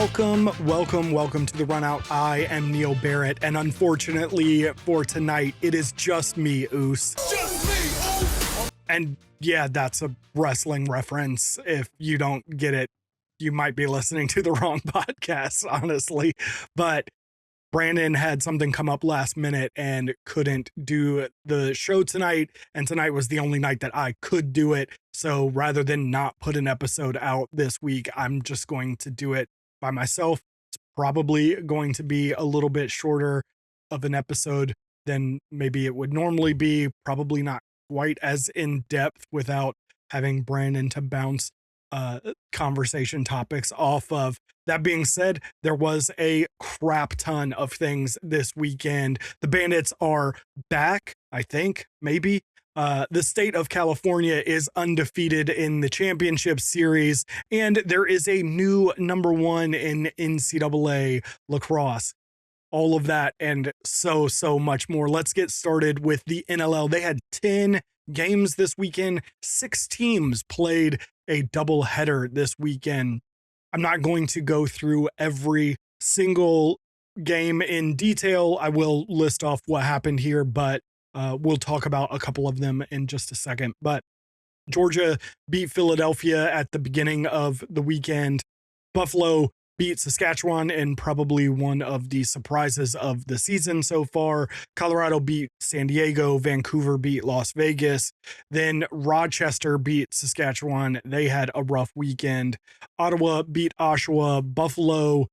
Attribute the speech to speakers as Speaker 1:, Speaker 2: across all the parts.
Speaker 1: Welcome to the Run Out. I am Neil Barrett, and unfortunately for tonight, it is just me, Oos.
Speaker 2: Just me, Oos!
Speaker 1: And yeah, that's a wrestling reference. If you don't get it, you might be listening to the wrong podcast, honestly. But Brandon had something come up last minute and couldn't do the show tonight. And tonight was the only night that I could do it. So rather than not put an episode out this week, I'm just going to do it by myself. It's probably going to be a little bit shorter of an episode than maybe it would normally be. Probably not quite as in depth without having Brandon to bounce conversation topics off of. That being said, there was a crap ton of things this weekend. The Bandits are back, I think, maybe. The state of California is undefeated in the championship series, and there is a new number one in NCAA lacrosse. All of that and so much more. Let's get started with the NLL. They had 10 games this weekend. 6 teams played a doubleheader this weekend. I'm not going to go through every single game in detail. I will list off what happened here, but we'll talk about a couple of them in just a second. But Georgia beat Philadelphia at the beginning of the weekend. Buffalo beat Saskatchewan in probably one of the surprises of the season so far. Colorado beat San Diego. Vancouver beat Las Vegas. Then Rochester beat Saskatchewan. They had a rough weekend. Ottawa beat Oshawa. Buffalo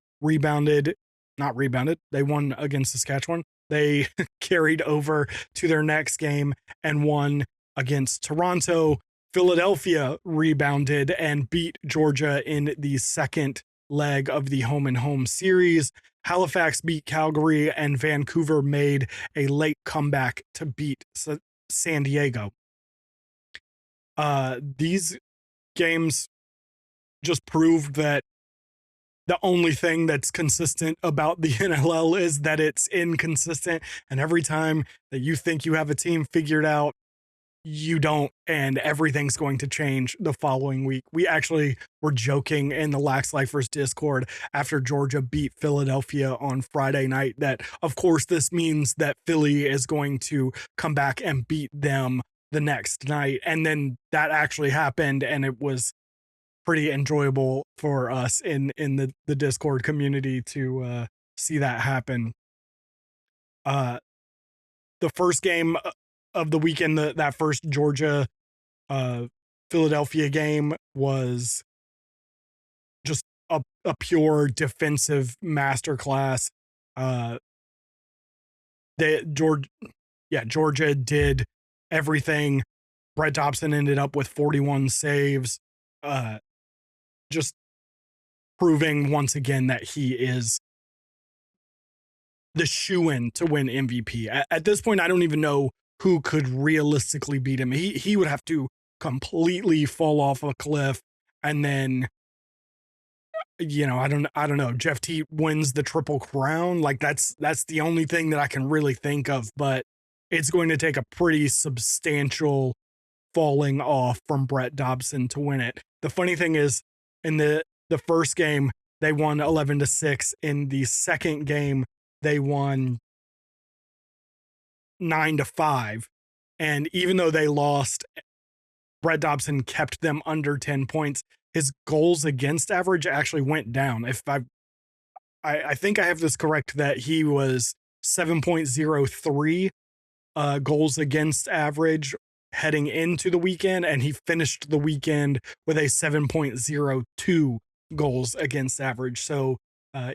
Speaker 1: not rebounded. They won against Saskatchewan. They carried over to their next game and won against Toronto. Philadelphia rebounded and beat Georgia in the second leg of the home and home series. Halifax beat Calgary, and Vancouver made a late comeback to beat San Diego. These games just proved that the only thing that's consistent about the NLL is that it's inconsistent, and every time that you think you have a team figured out, you don't, and everything's going to change the following week. We actually were joking in the Lax Lifers Discord after Georgia beat Philadelphia on Friday night that, of course, this means that Philly is going to come back and beat them the next night. And then that actually happened, and it was pretty enjoyable for us in the Discord community to see that happen. The first game of the weekend, that first Georgia Philadelphia game was just a pure defensive masterclass. Georgia did everything. Brett Dobson ended up with 41 saves, just proving once again that he is the shoo-in to win MVP. At this point, I don't even know who could realistically beat him. He would have to completely fall off a cliff, and then, I don't know. Jeff T wins the Triple Crown. Like that's the only thing that I can really think of, but it's going to take a pretty substantial falling off from Brett Dobson to win it. The funny thing is, in the first game, they won 11-6. In the second game, they won 9-5. And even though they lost, Brett Dobson kept them under 10 points. His goals against average actually went down. If I think I have this correct, that he was 7.03 goals against average heading into the weekend, and he finished the weekend with a 7.02 goals against average. So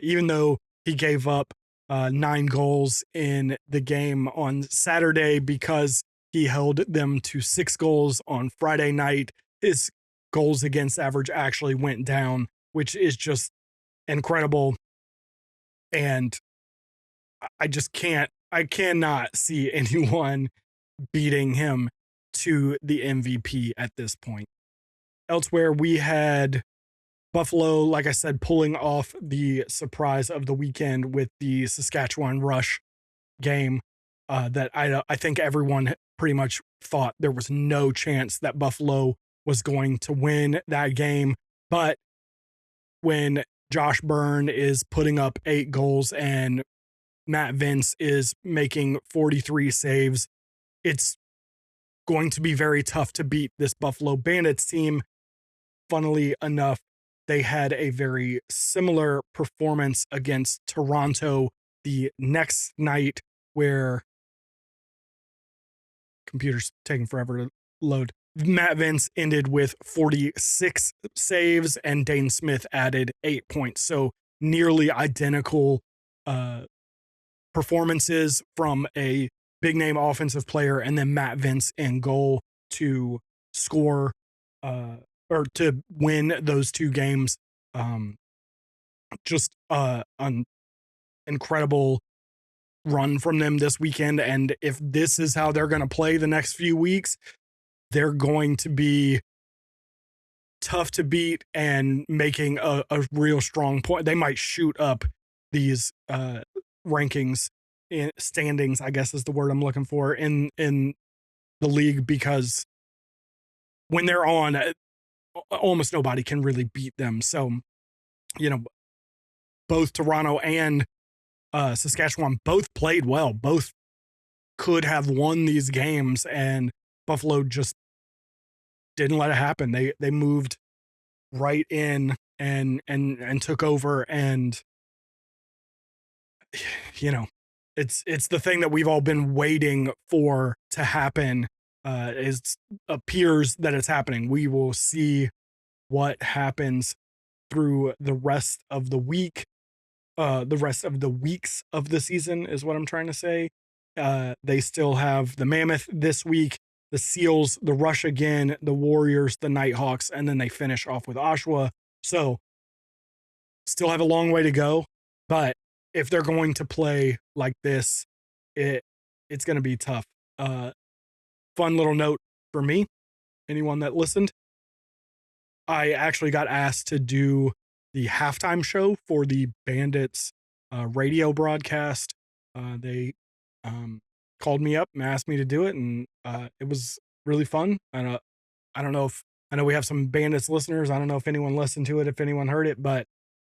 Speaker 1: even though he gave up 9 goals in the game on Saturday because he held them to 6 goals on Friday night, his goals against average actually went down, which is just incredible. And I cannot see anyone beating him to the MVP at this point. Elsewhere, we had Buffalo, like I said, pulling off the surprise of the weekend with the Saskatchewan Rush game that I think everyone pretty much thought there was no chance that Buffalo was going to win that game. But when Josh Byrne is putting up 8 goals and Matt Vince is making 43 saves. It's going to be very tough to beat this Buffalo Bandits team. Funnily enough, they had a very similar performance against Toronto the next night, where computer's taking forever to load. Matt Vince ended with 46 saves and Dane Smith added 8 points. So nearly identical performances from a big name offensive player, and then Matt Vince in goal to score or to win those 2 games. Just an incredible run from them this weekend. And if this is how they're going to play the next few weeks, they're going to be tough to beat and making a real strong point. They might shoot up these rankings, standings, I guess is the word I'm looking for, in the league, because when they're on, almost nobody can really beat them. So, both Toronto and Saskatchewan both played well. Both could have won these games, and Buffalo just didn't let it happen. They moved right in and took over, and it's the thing that we've all been waiting for to happen. It appears that it's happening. We will see what happens through the rest of the week. The rest of the weeks of the season is what I'm trying to say. They still have the Mammoth this week, the Seals, the Rush again, the Warriors, the Nighthawks, and then they finish off with Oshawa. So still have a long way to go, but if they're going to play like this, it's going to be tough. Fun little note for me, anyone that listened, I actually got asked to do the halftime show for the Bandits radio broadcast. They called me up and asked me to do it, and it was really fun. And I know we have some Bandits listeners. I don't know if anyone listened to it, if anyone heard it, but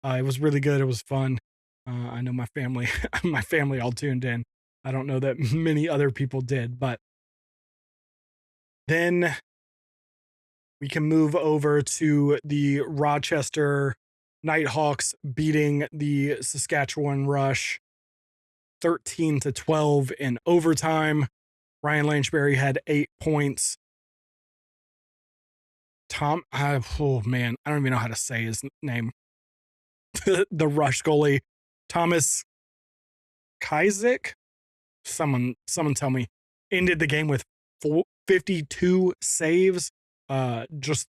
Speaker 1: it was really good. It was fun. I know my family all tuned in. I don't know that many other people did, but then we can move over to the Rochester Nighthawks beating the Saskatchewan Rush 13-12 in overtime. Ryan Lanchbury had 8 points. Oh man, I don't even know how to say his name. The Rush goalie, Thomas Kajzik, someone tell me, ended the game with 52 saves. Just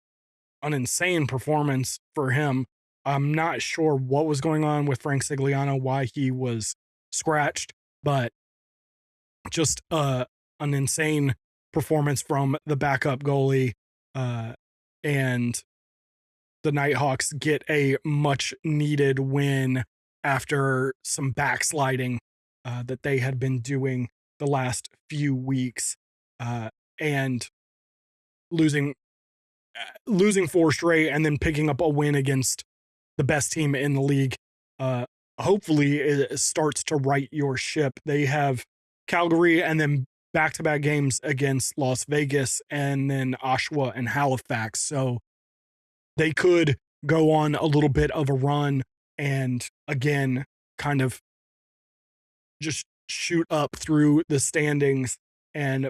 Speaker 1: an insane performance for him. I'm not sure what was going on with Frank Sigliano, why he was scratched, but just an insane performance from the backup goalie. And the Nighthawks get a much needed win after some backsliding that they had been doing the last few weeks, and losing 4 straight and then picking up a win against the best team in the league. Hopefully it starts to right your ship. They have Calgary and then back-to-back games against Las Vegas and then Oshawa and Halifax. So they could go on a little bit of a run and again, kind of just shoot up through the standings and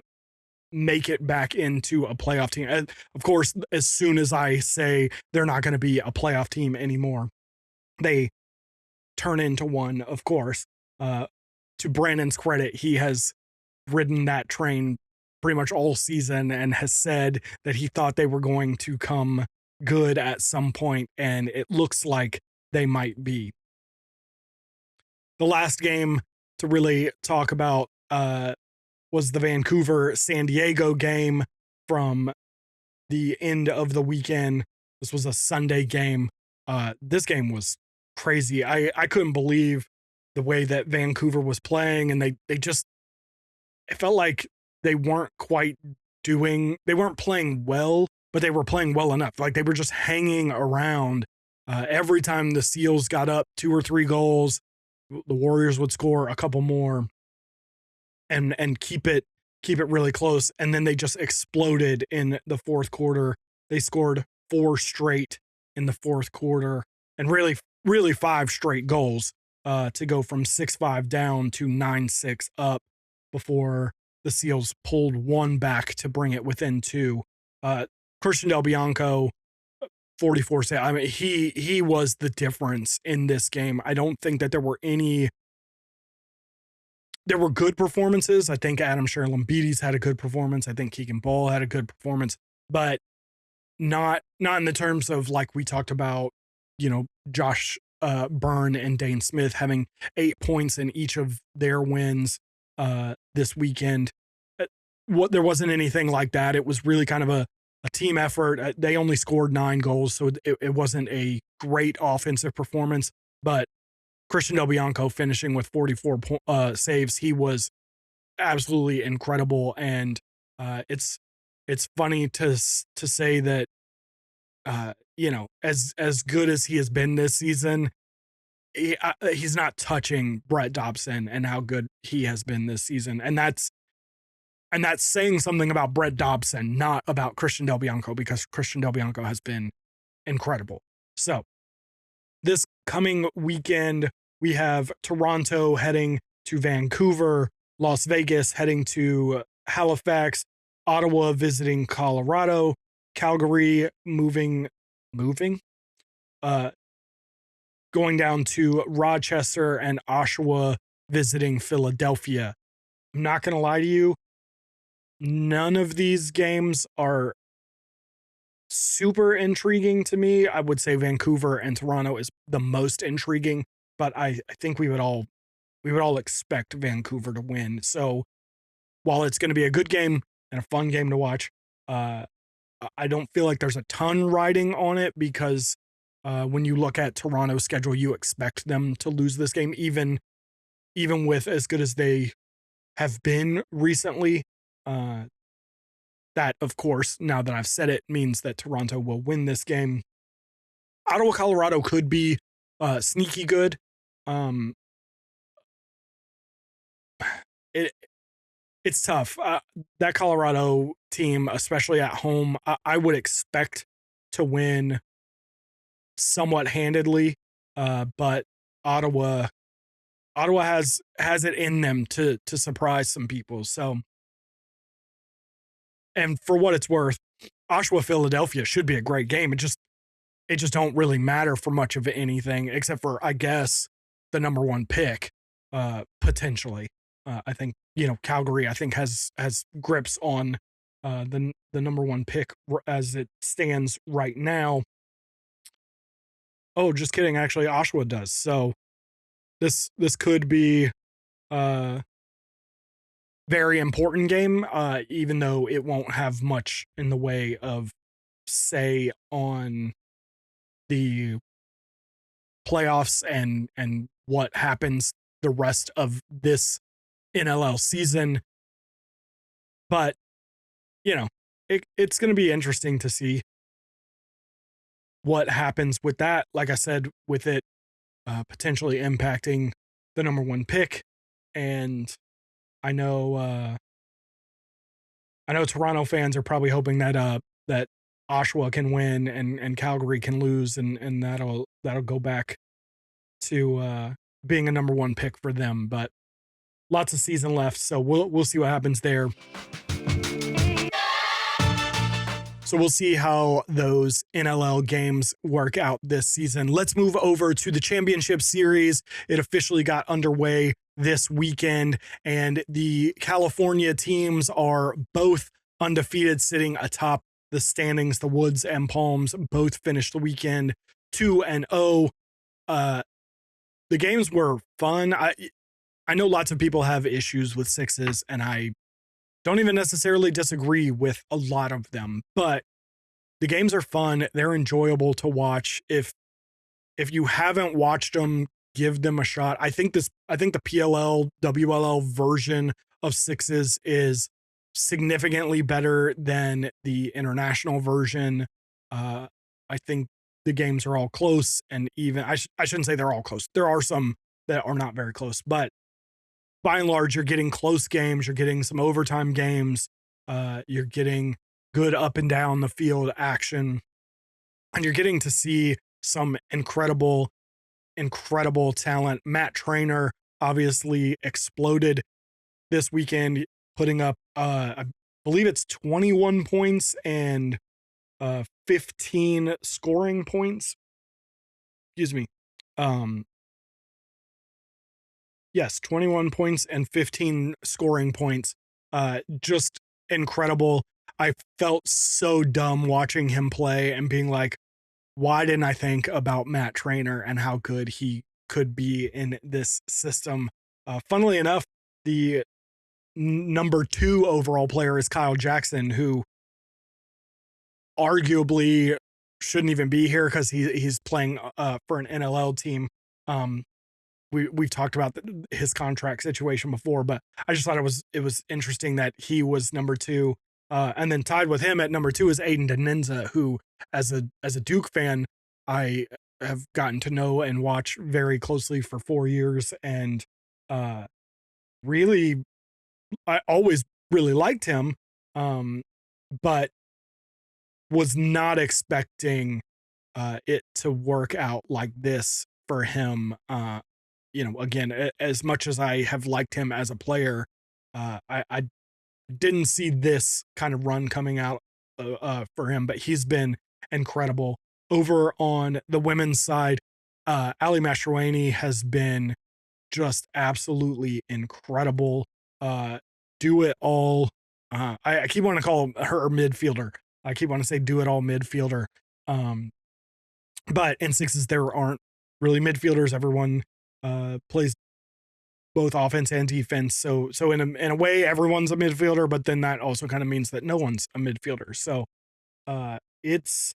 Speaker 1: make it back into a playoff team. And of course, as soon as I say they're not going to be a playoff team anymore, they turn into one, of course. To Brandon's credit, he has ridden that train pretty much all season and has said that he thought they were going to come good at some point, and it looks like they might be. The last game to really talk about was the Vancouver-San Diego game from the end of the weekend. This was a Sunday game. This game was crazy. I couldn't believe the way that Vancouver was playing, and they just, it felt like they weren't playing well, but they were playing well enough. Like they were just hanging around Every time the Seals got up 2 or 3 goals, the Warriors would score a couple more and keep it really close. And then they just exploded in the fourth quarter. They scored 4 straight in the fourth quarter, and really 5 straight goals to go from 6-5 down to 9-6 up before the Seals pulled one back to bring it within 2. Christian Del Bianco, 44 saves. I mean, he was the difference in this game. I don't think that there were good performances. I think Adam Sherlambides had a good performance. I think Keegan Ball had a good performance, but not in the terms of, like we talked about, Josh Byrne and Dane Smith having 8 points in each of their wins this weekend. There wasn't anything like that. It was really kind of a team effort. They only scored 9 goals, so it wasn't a great offensive performance, but Christian Del Bianco finishing with 44 saves. He was absolutely incredible. And it's funny to say that, as good as he has been this season, he's not touching Brett Dobson and how good he has been this season. And that's saying something about Brett Dobson, not about Christian Del Bianco, because Christian Del Bianco has been incredible. So this coming weekend, we have Toronto heading to Vancouver, Las Vegas heading to Halifax, Ottawa visiting Colorado, Calgary moving, going down to Rochester, and Oshawa visiting Philadelphia. I'm not going to lie to you, none of these games are super intriguing to me. I would say Vancouver and Toronto is the most intriguing, but I think we would all expect Vancouver to win. So while it's going to be a good game and a fun game to watch, I don't feel like there's a ton riding on it, because when you look at Toronto's schedule, you expect them to lose this game, even with as good as they have been recently. That, of course, now that I've said it, means that Toronto will win this game. Ottawa, Colorado could be sneaky good. It's tough. That Colorado team, especially at home, I would expect to win somewhat handedly, but Ottawa has it in them to surprise some people. So, and for what it's worth, Oshawa Philadelphia should be a great game. It just don't really matter for much of anything, except for, I guess, the number 1 pick, potentially. I think, Calgary, I think has grips on the number 1 pick as it stands right now. Oh, just kidding. Actually, Oshawa does. So this could be very important game, even though it won't have much in the way of say on the playoffs and what happens the rest of this NLL season. But, it's going to be interesting to see what happens with that. Like I said, with it potentially impacting the number 1 pick. And I know Toronto fans are probably hoping that that Oshawa can win and Calgary can lose, and that'll go back to being a number 1 pick for them. But lots of season left, so we'll see what happens there. So we'll see how those NLL games work out this season. Let's move over to the Championship Series. It officially got underway this weekend, and the California teams are both undefeated, sitting atop the standings. The Woods and Palms both finished the weekend 2-0. The games were fun. I know lots of people have issues with sixes, and I don't even necessarily disagree with a lot of them, but the games are fun. They're enjoyable to watch. If you haven't watched them, give them a shot. I think the PLL, WLL version of sixes is significantly better than the international version. I think the games are all close, and even I shouldn't say they're all close. There are some that are not very close, but by and large, you're getting close games. You're getting some overtime games. You're getting good up and down the field action, and you're getting to see some incredible talent. Matt Traynor obviously exploded this weekend, putting up I believe it's 21 points and 15 scoring points. Excuse me. Yes, 21 points and 15 scoring points. Just incredible. I felt so dumb watching him play and being like, why didn't I think about Matt Traynor and how good he could be in this system? Funnily enough, the number 2 overall player is Kyle Jackson, who arguably shouldn't even be here because he's playing for an NLL team. We've talked about his contract situation before, but I just thought it was interesting that he was number 2. And then tied with him at number 2 is Aiden Denenza, who as a Duke fan, I have gotten to know and watch very closely for 4 years. And really, I always really liked him, but was not expecting it to work out like this for him. Again, as much as I have liked him as a player, I didn't see this kind of run coming out for him, but he's been incredible. Over on the women's side, Ali Mastroeni has been just absolutely incredible. Do it all. I keep wanting to call her midfielder. I keep wanting to say do it all midfielder. But in sixes, there aren't really midfielders. Everyone plays both offense and defense. So in a way, everyone's a midfielder, but then that also kind of means that no one's a midfielder. So it's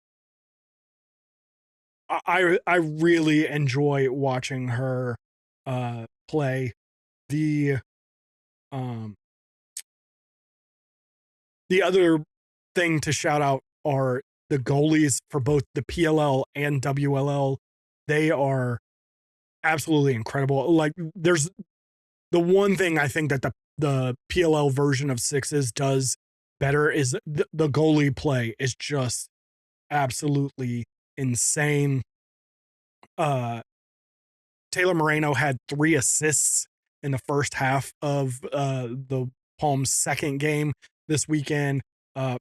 Speaker 1: I really enjoy watching her play. The other thing to shout out are the goalies for both the PLL and WLL. They are absolutely incredible. Like, there's the one thing I think that the PLL version of sixes does better is the goalie play is just absolutely insane. Taylor Moreno had 3 assists in the first half of the Palms' second game this weekend.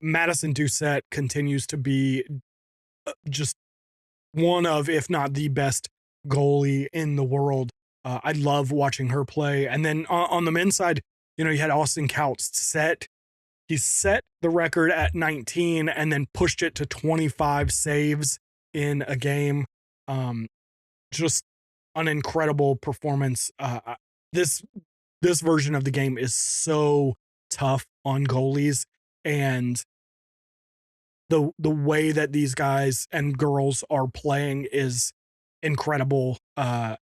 Speaker 1: Madison Doucette continues to be just one of, if not the best goalie in the world. I love watching her play. And then on the men's side, you had Austin Kaut he set the record at 19 and then pushed it to 25 saves in a game. Just an incredible performance. This version of the game is so tough on goalies, and the way that these guys and girls are playing is incredible. I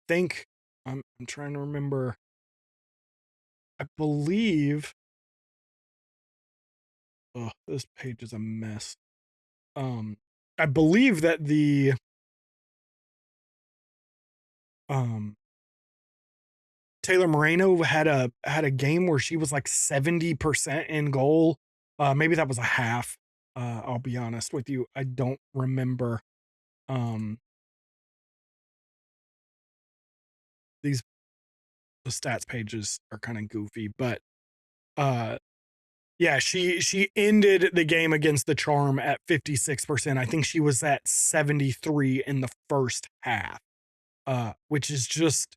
Speaker 1: think I'm trying to remember. I believe. Oh, this page is a mess. I believe that the Taylor Moreno had a game where she was like 70% in goal. Maybe that was a half. I'll be honest with you, I don't remember. The stats pages are kind of goofy, but yeah, she ended the game against the Charm at 56%. I think she was at 73 in the first half, which is just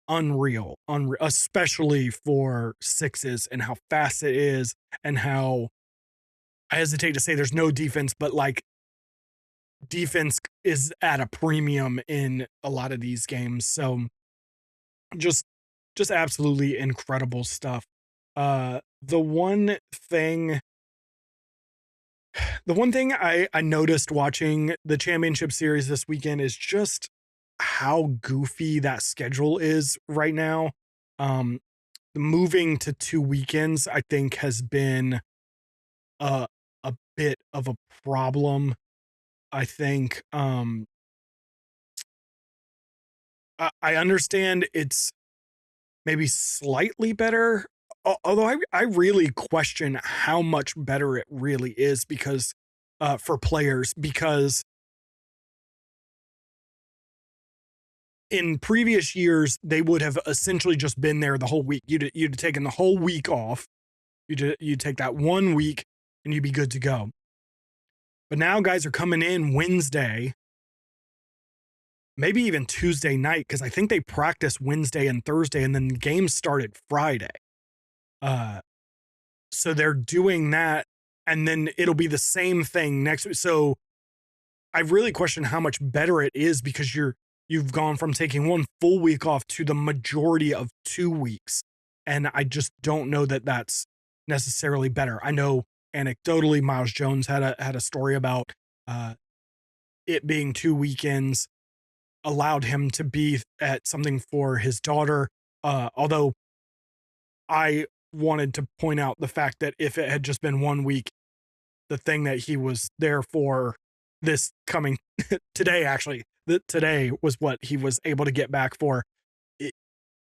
Speaker 1: unreal, especially for sixes and how fast it is, and how I hesitate to say there's no defense, but like defense is at a premium in a lot of these games. So just absolutely incredible stuff. The one thing I noticed watching the championship series this weekend is just how goofy that schedule is right now. Moving to 2 weekends, I think, has been a bit of a problem. I think I understand it's maybe slightly better, although I really question how much better it really is because for players, because in previous years they would have essentially just been there the whole week. You'd have taken the whole week off. You'd take that 1 week and you'd be good to go. But now guys are coming in Wednesday, maybe even Tuesday night, because I think they practice Wednesday and Thursday, and then games started Friday. So they're doing that, and then it'll be the same thing next week. So I really question how much better it is because you've gone from taking 1 full week off to the majority of 2 weeks. And I just don't know that that's necessarily better. I know anecdotally, Miles Jones had a story about it being 2 weekends allowed him to be at something for his daughter. Although I wanted to point out the fact that if it had just been 1 week, the thing that he was there for this coming today, actually, today was what he was able to get back for.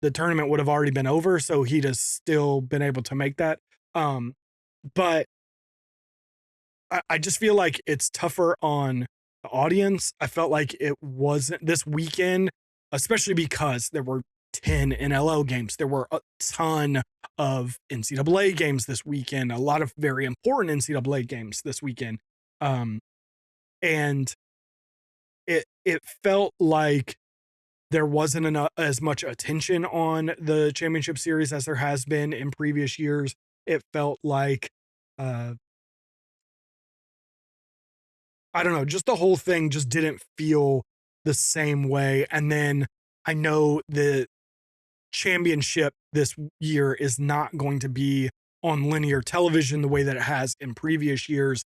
Speaker 1: The tournament would have already been over, so he'd have still been able to make that. But I just feel like it's tougher on the audience. I felt like it wasn't this weekend, especially because there were 10 NLL games. There were a ton of NCAA games this weekend, a lot of very important NCAA games this weekend. And it felt like there wasn't as much attention on the championship series as there has been in previous years. It felt like, I don't know, just the whole thing just didn't feel the same way. And then I know the championship this year is not going to be on linear television the way that it has in previous years.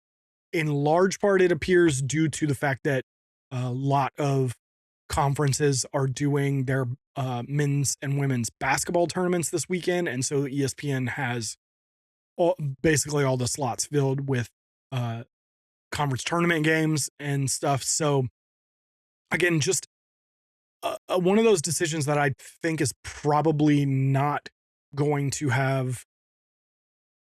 Speaker 1: In large part, it appears due to the fact that a lot of conferences are doing their men's and women's basketball tournaments this weekend. And so ESPN has basically all the slots filled with conference tournament games and stuff. So again, just one of those decisions that I think is probably not going to have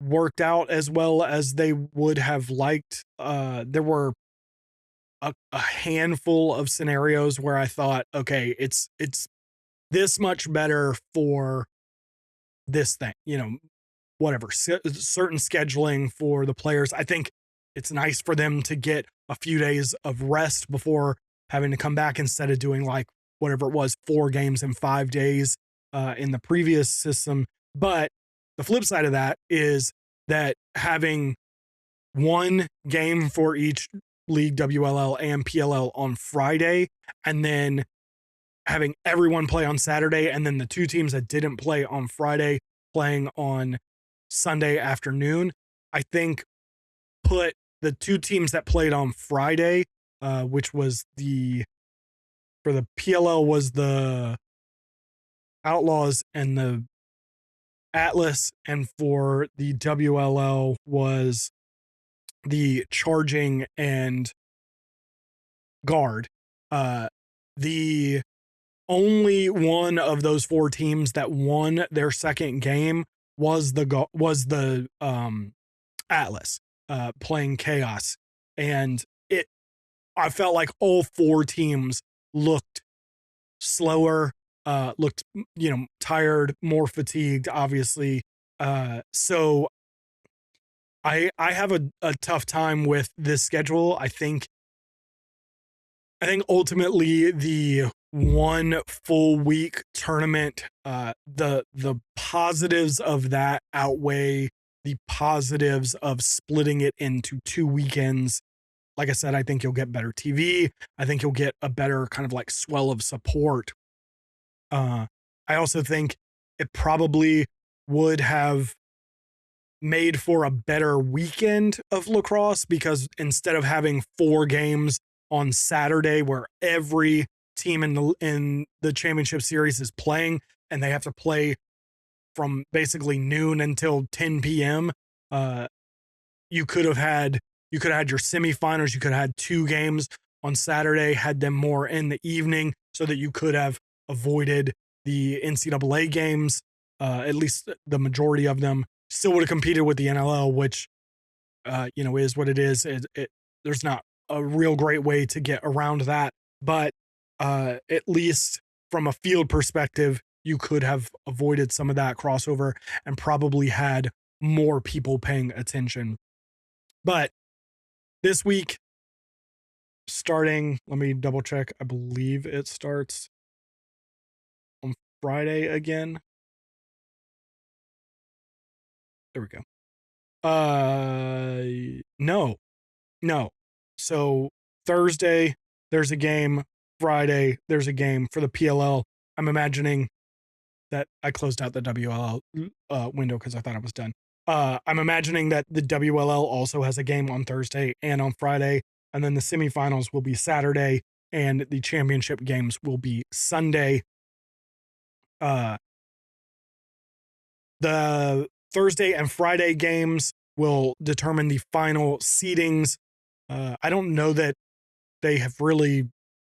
Speaker 1: worked out as well as they would have liked. There were a handful of scenarios where I thought, okay, it's this much better for this thing, whatever, certain scheduling for the players. I think it's nice for them to get a few days of rest before having to come back instead of doing like whatever it was, 4 games in 5 days in the previous system. But the flip side of that is that having 1 game for each league, WLL and PLL, on Friday, and then having everyone play on Saturday, and then the 2 teams that didn't play on Friday playing on Sunday afternoon, I think put the 2 teams that played on Friday, which was for the PLL was the Outlaws and the Atlas, and for the WLL was the Charging and Guard. The only one of those 4 teams that won their second game was the Atlas playing Chaos, and I felt like all 4 teams looked slower, looked tired, more fatigued, obviously. So I have a tough time with this schedule. I think ultimately the 1 full week tournament, the positives of that outweigh the positives of splitting it into 2 weekends. Like I said, I think you'll get better TV. I think you'll get a better kind of like swell of support. I also think it probably would have made for a better weekend of lacrosse, because instead of having 4 games on Saturday where every team in the championship series is playing and they have to play from basically noon until 10 p.m., you could have had your semifinals. You could have had 2 games on Saturday had them more in the evening so that you could have avoided the NCAA games, at least the majority of them. Still would have competed with the NLL, which, is what it is. There's not a real great way to get around that. But at least from a field perspective, you could have avoided some of that crossover and probably had more people paying attention. But this week, starting, let me double check. I believe it starts on Friday again. There we go. No. So Thursday, there's a game. Friday, there's a game for the PLL. I'm imagining that I closed out the WLL window because I thought I was done. I'm imagining that the WLL also has a game on Thursday and on Friday, and then the semifinals will be Saturday, and the championship games will be Sunday. The Thursday and Friday games will determine the final seedings. I don't know that they have really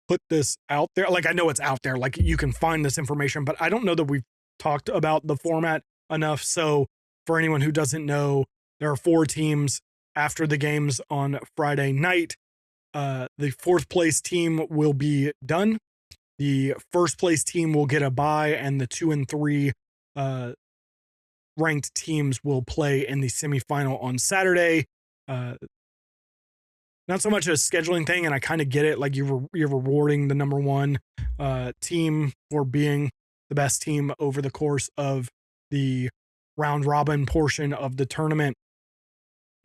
Speaker 1: put this out there. Like, I know it's out there, like you can find this information, but I don't know that we've talked about the format enough. So for anyone who doesn't know, there are 4 teams after the games on Friday night. The 4th place team will be done. The 1st place team will get a bye, and the 2 and 3 ranked teams will play in the semifinal on Saturday. Not so much a scheduling thing, and I kind of get it. Like you're rewarding the number 1 team for being the best team over the course of the round robin portion of the tournament.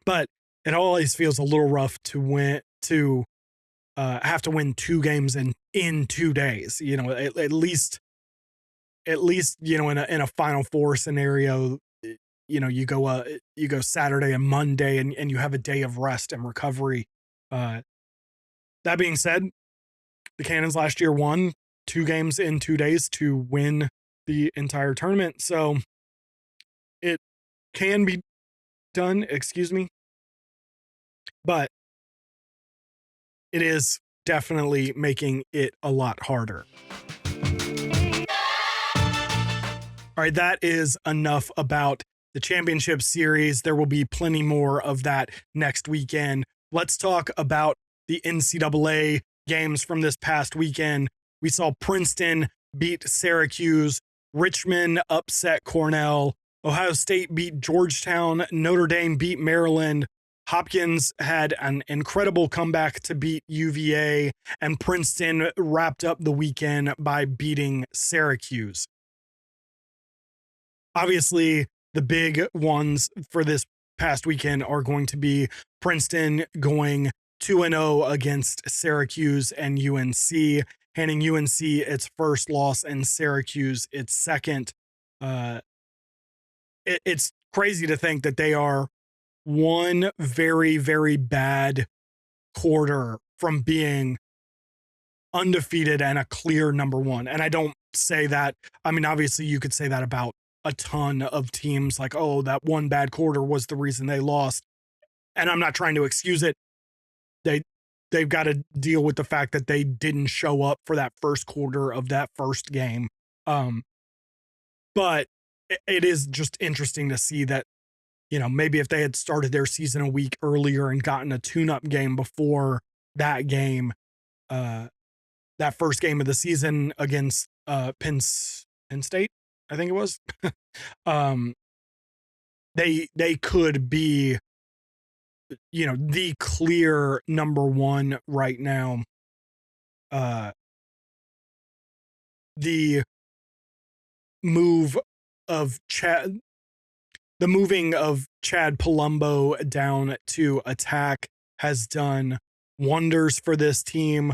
Speaker 1: But it always feels a little rough to have to win 2 games in 2 days. At least in a Final Four scenario, you go Saturday and Monday, and you have a day of rest and recovery. That being said, the Cannons last year won 2 games in 2 days to win the entire tournament. So it can be done, but it is definitely making it a lot harder. All right, that is enough about the championship series. There will be plenty more of that next weekend. Let's talk about the NCAA games from this past weekend. We saw Princeton beat Syracuse, Richmond upset Cornell, Ohio State beat Georgetown, Notre Dame beat Maryland, Hopkins had an incredible comeback to beat UVA, and Princeton wrapped up the weekend by beating Syracuse. Obviously, the big ones for this past weekend are going to be Princeton going 2-0 against Syracuse and UNC, handing UNC its first loss and Syracuse its second. It's crazy to think that they are one very, very bad quarter from being undefeated and a clear number 1. And I don't say that. I mean, obviously you could say that about a ton of teams, like, oh, that one bad quarter was the reason they lost. And I'm not trying to excuse it. They've got to deal with the fact that they didn't show up for that first quarter of that first game. But it is just interesting to see that, maybe if they had started their season a week earlier and gotten a tune-up game before that game, that first game of the season against Penn State, I think it was, they could be, the clear number 1 right now. The moving of Chad Palumbo down to attack has done wonders for this team,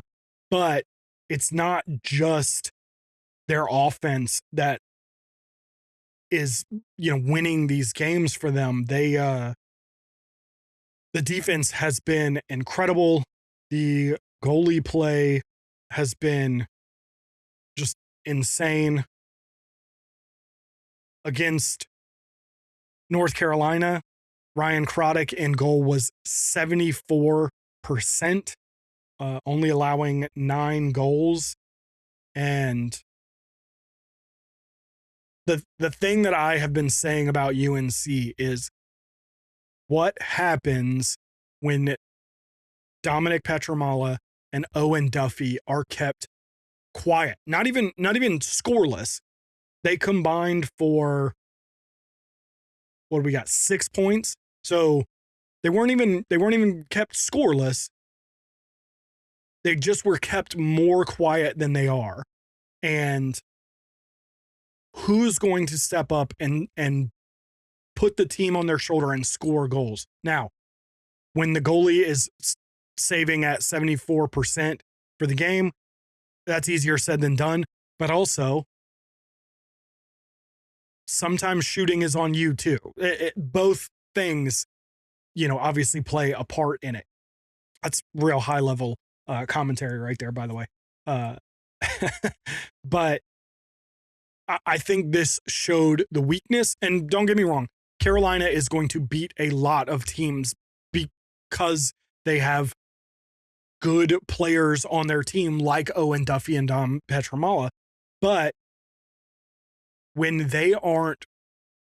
Speaker 1: but it's not just their offense that is, winning these games for them. The defense has been incredible. The goalie play has been just insane. Against North Carolina, Ryan Croddick in goal was 74% only allowing 9 goals. And the thing that I have been saying about UNC is what happens when Dominic Petramala and Owen Duffy are kept quiet, not even scoreless. They combined for, what do we got, 6 points. So they weren't even kept scoreless. They just were kept more quiet than they are. And who's going to step up and put the team on their shoulder and score goals? Now, when the goalie is saving at 74% for the game, that's easier said than done. But also, sometimes shooting is on you too. Both things, obviously play a part in it. That's real high level commentary right there, by the way. But I think this showed the weakness. And don't get me wrong, Carolina is going to beat a lot of teams because they have good players on their team like Owen Duffy and Dom Petramala. But when they aren't,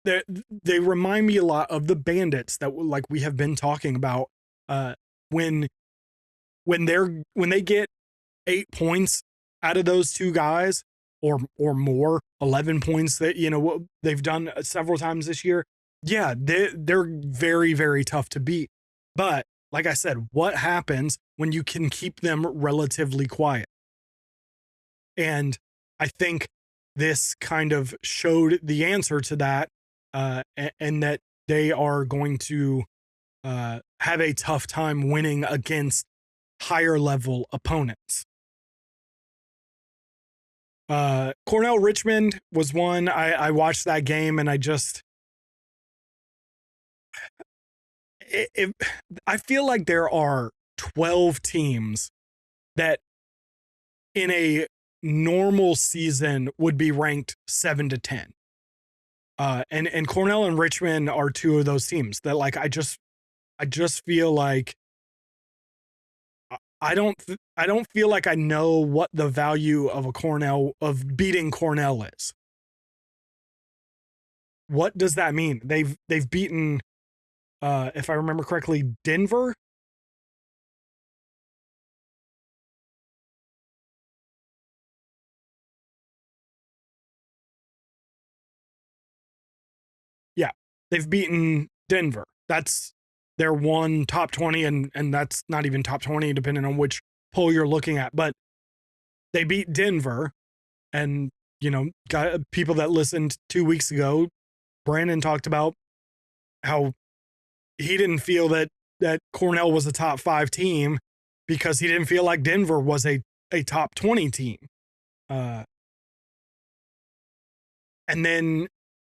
Speaker 1: they remind me a lot of the Bandits that, like we have been talking about. When they get 8 points out of those two guys, or more, 11 points that what they've done several times this year. Yeah, they're very, very tough to beat. But like I said, what happens when you can keep them relatively quiet? And I think this kind of showed the answer to that, and that they are going to have a tough time winning against higher level opponents. Cornell Richmond was one. I watched that game and I just, I feel like there are 12 teams that in a normal season would be ranked 7 to 10. And Cornell and Richmond are two of those teams that, like, I just feel like I don't feel like I know what the value of beating Cornell is. What does that mean? They've beaten, if I remember correctly, Denver. Yeah, they've beaten Denver. That's their one top 20, and that's not even top 20 depending on which poll you're looking at. But they beat Denver, and got people that listened 2 weeks ago. Brandon talked about how he didn't feel that Cornell was a top 5 team because he didn't feel like Denver was a top 20 team. And then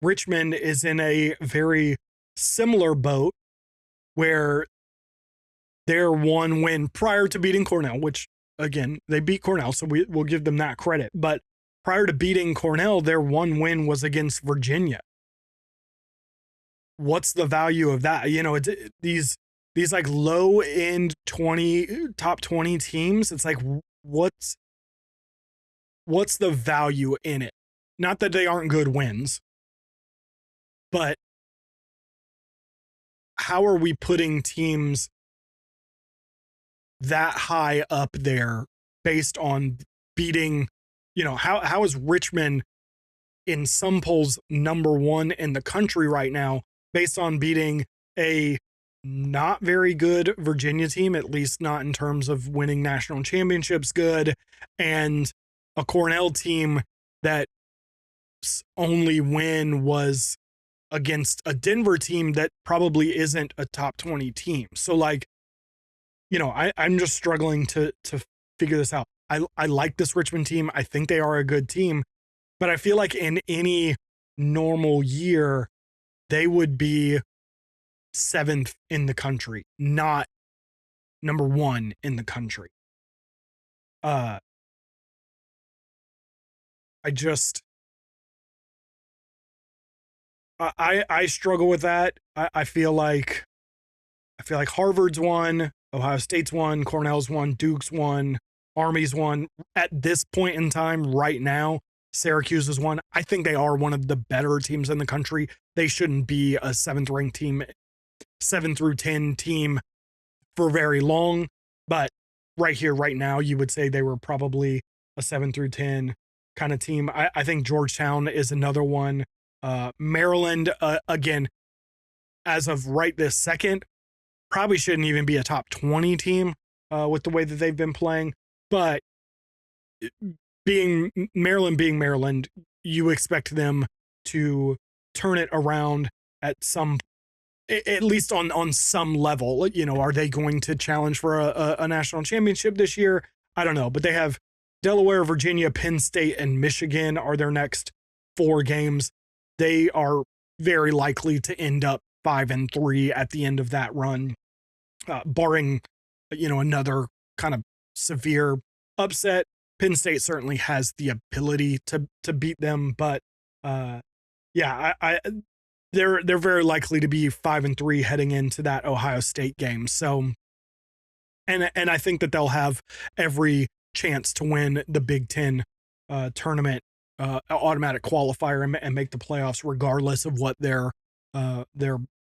Speaker 1: Richmond is in a very similar boat where their one win prior to beating Cornell, which again, they beat Cornell, so we'll give them that credit. But prior to beating Cornell, their one win was against Virginia. What's the value of that? It's these like low end top 20 teams. It's like, what's the value in it? Not that they aren't good wins, but how are we putting teams that high up there based on beating, how is Richmond in some polls number 1 in the country right now based on beating a not very good Virginia team, at least not in terms of winning national championships good, and a Cornell team that only win was against a Denver team that probably isn't a top 20 team. So like, I'm just struggling to figure this out. I like this Richmond team. I think they are a good team, but I feel like in any normal year, they would be 7th in the country, not number 1 in the country. I struggle with that. I feel like Harvard's one. Ohio State's won, Cornell's won, Duke's won, Army's won. At this point in time, right now, Syracuse has won. I think they are one of the better teams in the country. They shouldn't be a 7th ranked team, 7 through 10 team for very long. But right here, right now, you would say they were probably a 7 through 10 kind of team. I think Georgetown is another one. Maryland, again, as of right this second, probably shouldn't even be a top 20 team with the way that they've been playing. But being Maryland, you expect them to turn it around at least on some level. You know, are they going to challenge for a national championship this year? I don't know, but they have Delaware, Virginia, Penn State, and Michigan are their next 4 games. They are very likely to end up 5-3 at the end of that run, barring, another kind of severe upset. Penn State certainly has the ability to beat them, but yeah, they're very likely to be 5-3 heading into that Ohio State game. So, and I think that they'll have every chance to win the Big Ten tournament automatic qualifier and make the playoffs, regardless of what their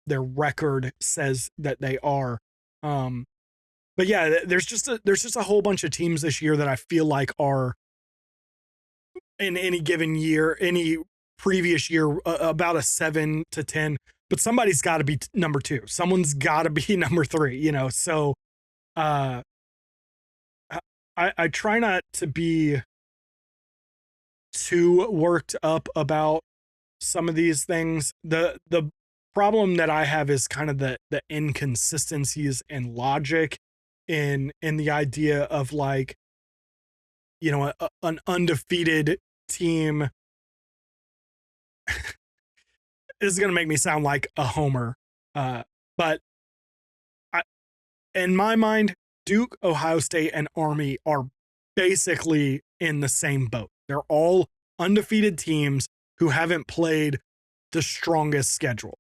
Speaker 1: record says that they are. But yeah, there's just a whole bunch of teams this year that I feel like are in any given year, any previous year, about a 7 to 10. But somebody's got to be number 2. Someone's got to be number 3. So I try not to be too worked up about some of these things. The problem that I have is kind of the inconsistencies in logic in the idea of, like, an undefeated team. This is going to make me sound like a homer. But in my mind, Duke, Ohio State, and Army are basically in the same boat. They're all undefeated teams who haven't played the strongest schedule.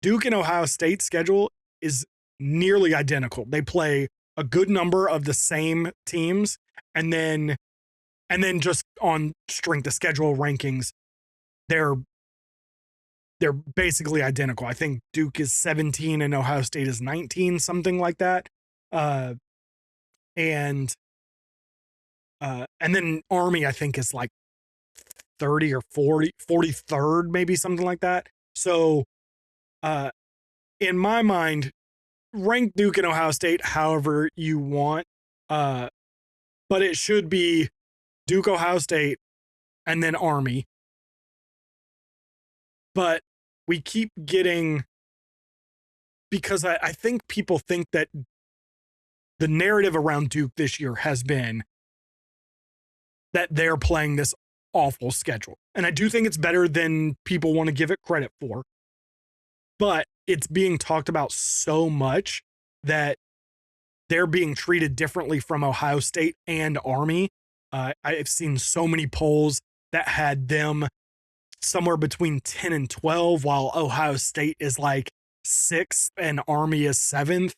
Speaker 1: Duke and Ohio State's schedule is nearly identical. They play a good number of the same teams, and then just on strength of schedule rankings, they're basically identical. I think Duke is 17 and Ohio State is 19, something like that. And then Army, I think, is like 30 or 43rd, maybe something like that. So, in my mind, rank Duke and Ohio State however you want. But it should be Duke, Ohio State, and then Army. But we keep getting, because I think people think that the narrative around Duke this year has been that they're playing this awful schedule. And I do think it's better than people want to give it credit for. But it's being talked about so much that they're being treated differently from Ohio State and Army. I've seen so many polls that had them somewhere between 10 and 12, while Ohio State is like 6th and Army is 7th.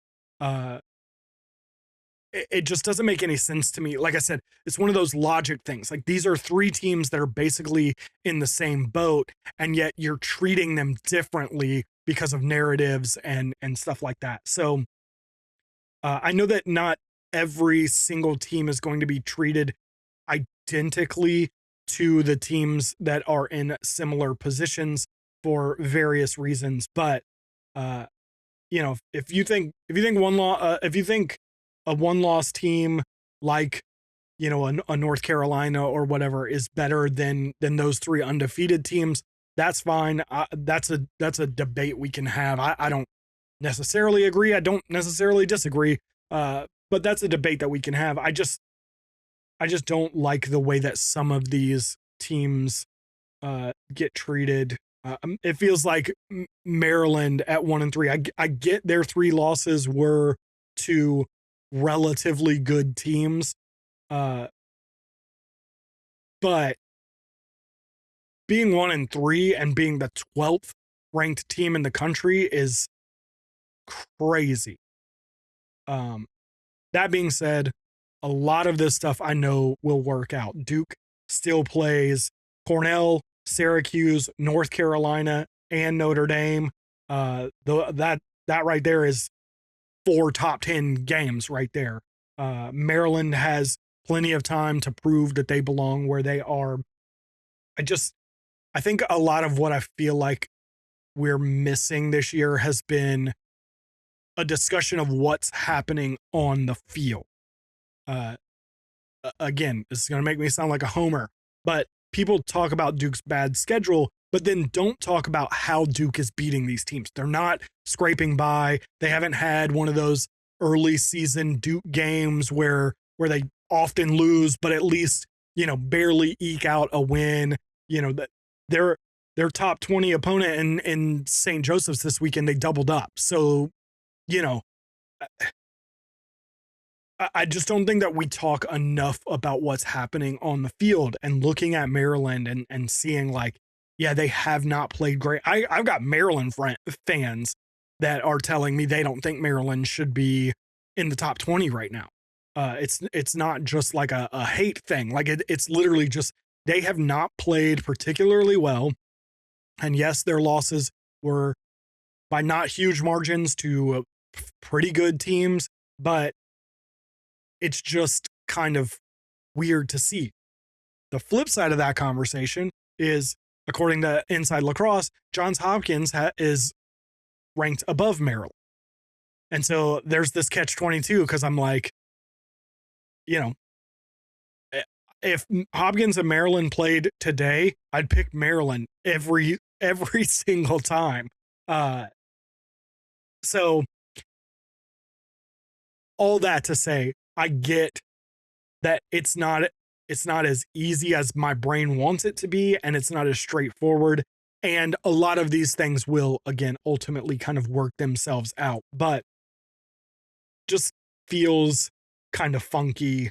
Speaker 1: It just doesn't make any sense to me. Like I said, it's one of those logic things. Like, these are 3 teams that are basically in the same boat, and yet you're treating them differently because of narratives and stuff like that. So I know that not every single team is going to be treated identically to the teams that are in similar positions for various reasons. But if you think a one-loss team like, a North Carolina or whatever is better than those 3 undefeated teams, that's fine. That's a debate we can have. I don't necessarily agree. I don't necessarily disagree. But that's a debate that we can have. I just don't like the way that some of these teams get treated. It feels like Maryland at 1-3. I get their 3 losses were to relatively good teams, but being 1-3 and being the 12th ranked team in the country is crazy. That being said, a lot of this stuff I know will work out. Duke still plays Cornell, Syracuse, North Carolina, and Notre Dame. That right there is 4 top 10 games right there. Maryland has plenty of time to prove that they belong where they are. I think a lot of what I feel like we're missing this year has been a discussion of what's happening on the field. Again, this is going to make me sound like a homer, but people talk about Duke's bad schedule, but then don't talk about how Duke is beating these teams. They're not scraping by. They haven't had one of those early season Duke games where they often lose, but at least, barely eke out a win. That their top 20 opponent in St. Joseph's this weekend, they doubled up. So, I just don't think that we talk enough about what's happening on the field, and looking at Maryland and seeing like, yeah, they have not played great. I've got Maryland fans that are telling me they don't think Maryland should be in the top 20 right now. It's not just like a hate thing. Like it's literally just, they have not played particularly well. And yes, their losses were by not huge margins to pretty good teams, but it's just kind of weird to see. The flip side of that conversation is, according to Inside Lacrosse, Johns Hopkins is ranked above Maryland. And so there's this catch-22, because I'm like, if Hopkins and Maryland played today, I'd pick Maryland every single time. So all that to say, I get that it's not as easy as my brain wants it to be, and it's not as straightforward. And a lot of these things will, again, ultimately kind of work themselves out, but just feels kind of funky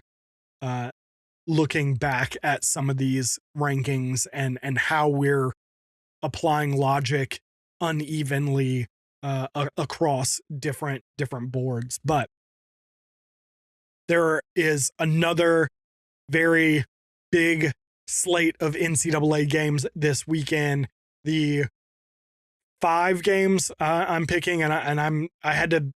Speaker 1: looking back at some of these rankings and how we're applying logic unevenly across different boards. But there is another very big slate of NCAA games this weekend. The 5 games I'm picking, and I had to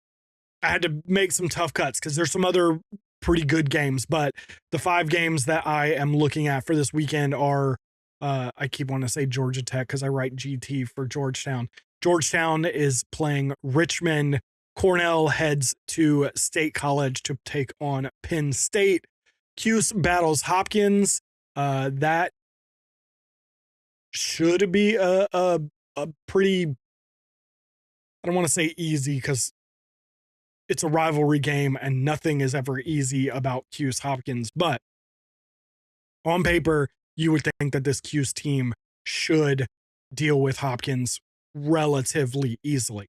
Speaker 1: make some tough cuts because there's some other pretty good games, but the 5 games that I am looking at for this weekend are, I keep wanting to say Georgia Tech because I write GT for Georgetown. Georgetown is playing Richmond. Cornell heads to State College to take on Penn State. Cuse battles Hopkins. That should be a pretty, I don't want to say easy because it's a rivalry game and nothing is ever easy about Cuse Hopkins, but on paper, you would think that this Cuse team should deal with Hopkins relatively easily.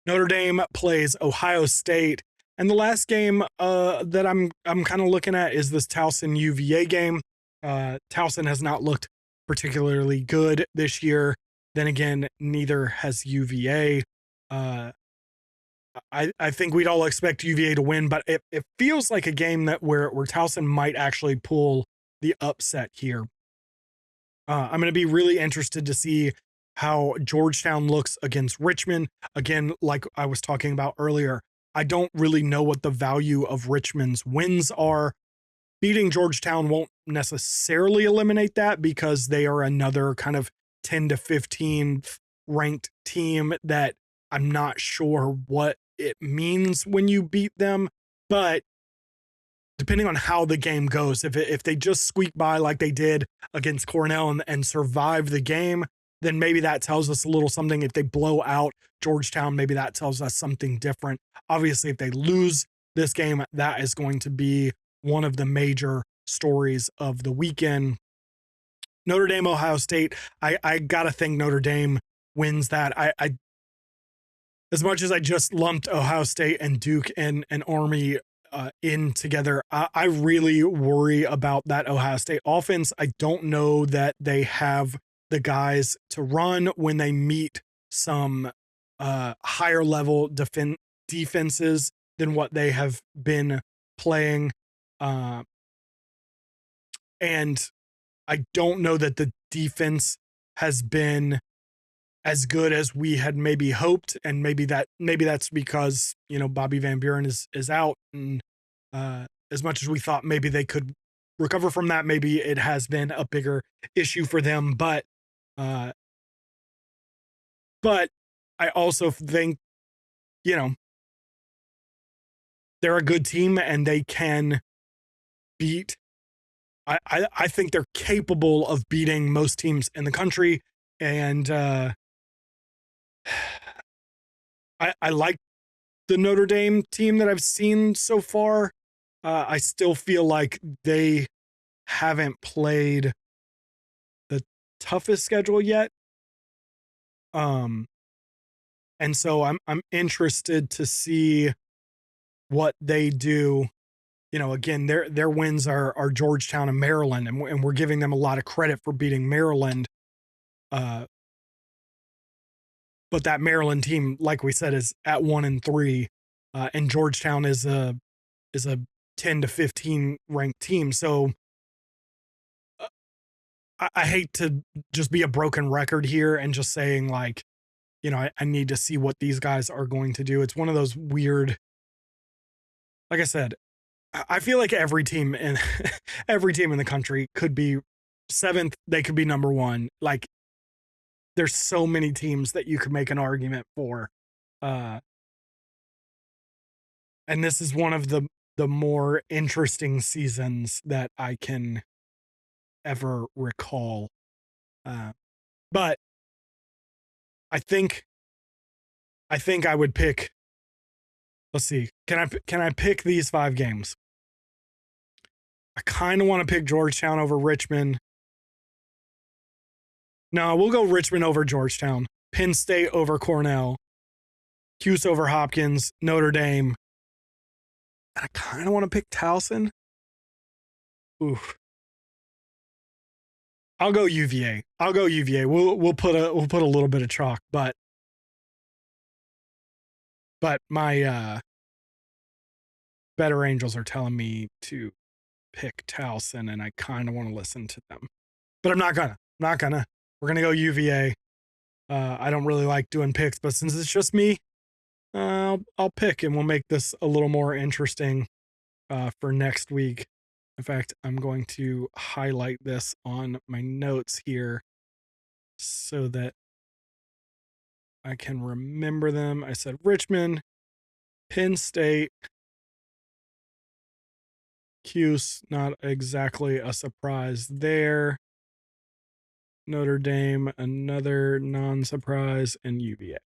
Speaker 1: Notre Dame plays Ohio State, and the last game that I'm kind of looking at is this Towson UVA game. Towson has not looked particularly good this year. Then again, neither has UVA. I think we'd all expect UVA to win, but it feels like a game that where Towson might actually pull the upset here. I'm going to be really interested to see how Georgetown looks against Richmond. Again, like I was talking about earlier, I don't really know what the value of Richmond's wins are. Beating Georgetown won't necessarily eliminate that because they are another kind of 10 to 15th ranked team that I'm not sure what it means when you beat them. But depending on how the game goes, if they just squeak by like they did against Cornell and survive the game, then maybe that tells us a little something. If they blow out Georgetown, maybe that tells us something different. Obviously, if they lose this game, that is going to be one of the major stories of the weekend. Notre Dame, Ohio State. I gotta think Notre Dame wins that. I as much as I just lumped Ohio State and Duke and Army in together, I really worry about that Ohio State offense. I don't know that they have the guys to run when they meet some higher level defenses than what they have been playing. And I don't know that the defense has been as good as we had maybe hoped. And maybe that's because, Bobby Van Buren is out. And as much as we thought maybe they could recover from that, maybe it has been a bigger issue for them. But I also think, they're a good team and they can beat. I think they're capable of beating most teams in the country. And I like the Notre Dame team that I've seen so far. I still feel like they haven't played the toughest schedule yet. And so I'm interested to see what they do. Again, their wins are Georgetown and Maryland, and we're giving them a lot of credit for beating Maryland. But that Maryland team, like we said, is at 1-3, and Georgetown is a 10 to 15 ranked team. So I hate to just be a broken record here and just saying like, I need to see what these guys are going to do. It's one of those weird, like I said, I feel like every team in the country could be 7th. They could be number 1. Like there's so many teams that you could make an argument for. And this is one of the more interesting seasons that I can ever recall. But I think I would pick, let's see. Can I pick these 5 games? I kind of want to pick Georgetown over Richmond. No, we'll go Richmond over Georgetown. Penn State over Cornell. Cuse over Hopkins. Notre Dame. I kind of want to pick Towson. Oof. I'll go UVA. We'll put a little bit of chalk, but my better angels are telling me to pick Towson, and I kind of want to listen to them, but I'm not gonna. We're gonna go UVA. I don't really like doing picks, but since it's just me, I'll pick, and we'll make this a little more interesting for next week. In fact, I'm going to highlight this on my notes here so that I can remember them. I said Richmond, Penn State, Cuse, not exactly a surprise there. Notre Dame, another non-surprise, and UVA.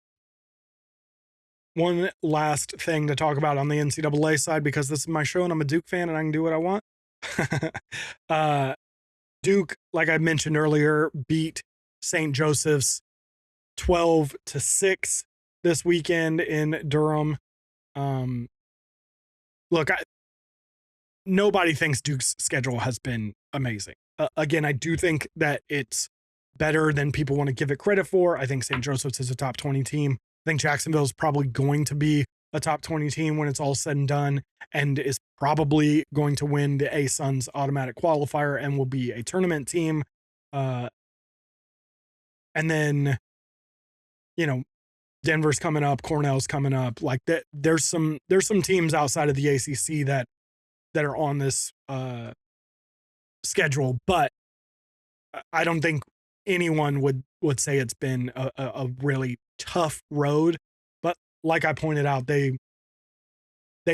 Speaker 1: One last thing to talk about on the NCAA side, because this is my show and I'm a Duke fan and I can do what I want. Duke, like I mentioned earlier, beat St. Joseph's 12-6 this weekend in Durham. Look, nobody thinks Duke's schedule has been amazing. Again, I do think that it's better than people want to give it credit for. I think St. Joseph's is a top 20 team. I think Jacksonville is probably going to be a top 20 team when it's all said and done, and is probably going to win the A-Suns automatic qualifier and will be a tournament team. And then, Denver's coming up, Cornell's coming up. Like that, there's some teams outside of the ACC that are on this schedule, but I don't think anyone would say it's been a really tough road. But like I pointed out, they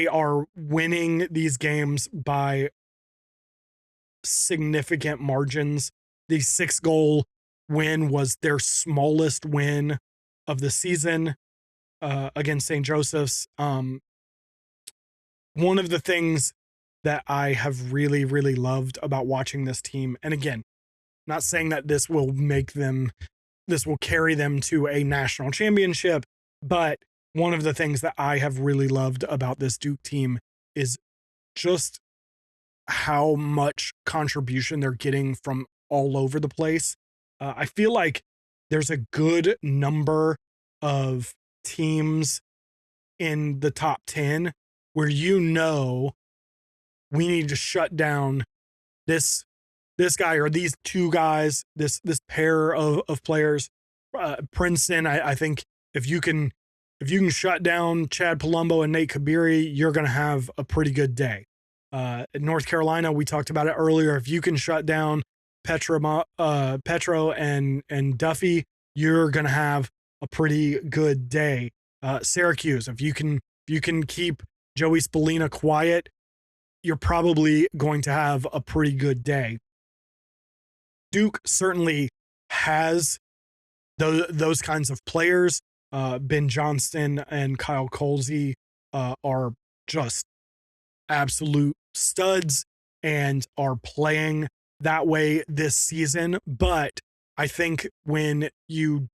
Speaker 1: are winning these games by significant margins. The 6-goal win was their smallest win of the season against St. Joseph's. One of the things that I have really, really loved about watching this team, and again, not saying that this will carry them to a national championship, but one of the things that I have really loved about this Duke team is just how much contribution they're getting from all over the place. I feel like there's a good number of teams in the top 10 where you know we need to shut down this guy or these two guys, this pair of players. Princeton, I think if you can shut down Chad Palumbo and Nate Kabiri, you're going to have a pretty good day. In North Carolina, we talked about it earlier. If you can shut down Petro and Duffy, you're going to have a pretty good day. Syracuse, if you can keep Joey Spallina quiet, you're probably going to have a pretty good day. Duke certainly has those kinds of players. Ben Johnston and Kyle Colsey are just absolute studs and are playing that way this season. But I think when you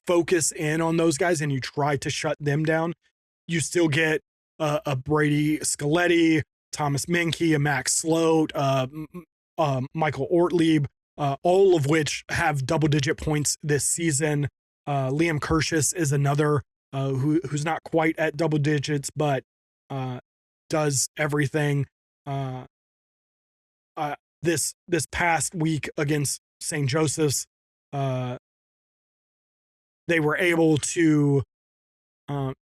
Speaker 1: focus in on those guys and you try to shut them down, you still get a Brady Scaletti, Thomas Menke, a Max Sloat, Michael Ortlieb, all of which have double-digit points this season. Liam Kirschus is another who's not quite at double digits, but does everything. This past week against St. Joseph's, they were able to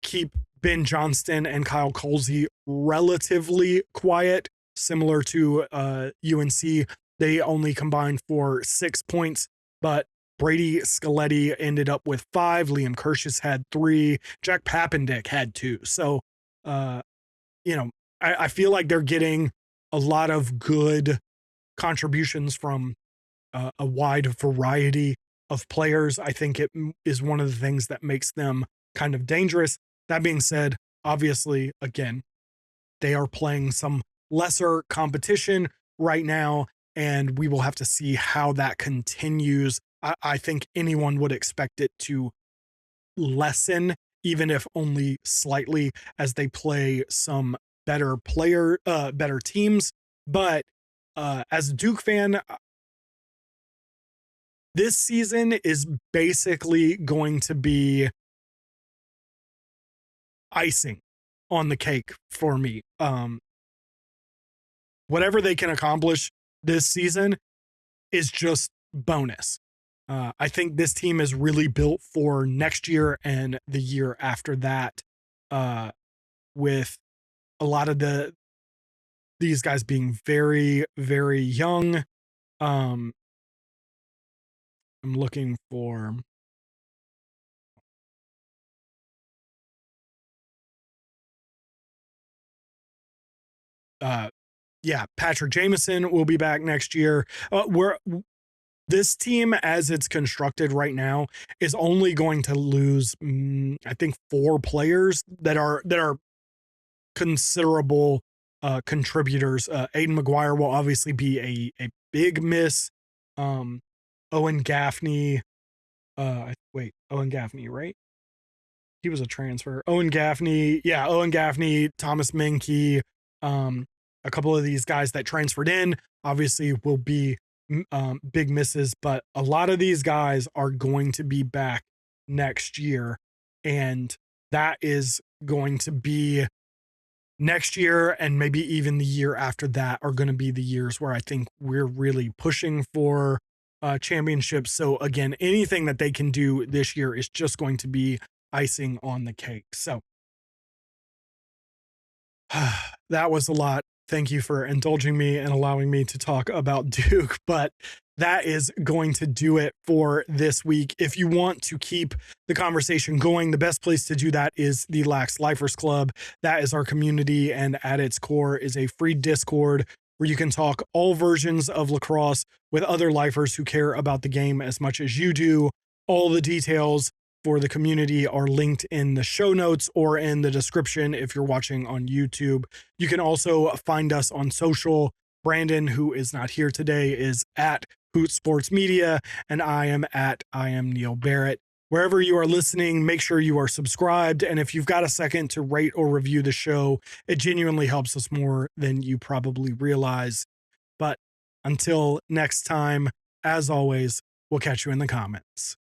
Speaker 1: keep Ben Johnston and Kyle Colsey relatively quiet, similar to UNC. They only combined for 6 points, but Brady Scaletti ended up with 5. Liam Kirschus had 3. Jack Pappendick had 2. So, I feel like they're getting a lot of good contributions from a wide variety of players. I think it is one of the things that makes them kind of dangerous. That being said, obviously, again, they are playing some lesser competition right now, and we will have to see how that continues. I think anyone would expect it to lessen, even if only slightly, as they play some better teams. But as a Duke fan, this season is basically going to be icing on the cake for me. Whatever they can accomplish this season is just bonus. I think this team is really built for next year and the year after that, with a lot of these guys being very, very young. I'm looking for Patrick Jameson will be back next year. This team, as it's constructed right now, is only going to lose, I think, 4 players that are considerable contributors. Aiden McGuire will obviously be a big miss. Owen Gaffney, Owen Gaffney, right? He was a transfer. Owen Gaffney, Thomas Menke, a couple of these guys that transferred in obviously will be big misses, but a lot of these guys are going to be back next year, and that is going to be next year, and maybe even the year after that are going to be the years where I think we're really pushing for championships. So again, anything that they can do this year is just going to be icing on the cake. So that was a lot. Thank you for indulging me and allowing me to talk about Duke, but that is going to do it for this week. If you want to keep the conversation going, the best place to do that is the Lax Lifers Club. That is our community, and at its core is a free Discord where you can talk all versions of lacrosse with other lifers who care about the game as much as you do. All the details for the community are linked in the show notes or in the description if you're watching on YouTube. You can also find us on social. Brandon, who is not here today, is at Hoot Sports Media, and I am Neil Barrett. Wherever you are listening, make sure you are subscribed. And if you've got a second to rate or review the show, it genuinely helps us more than you probably realize. But until next time, as always, we'll catch you in the comments.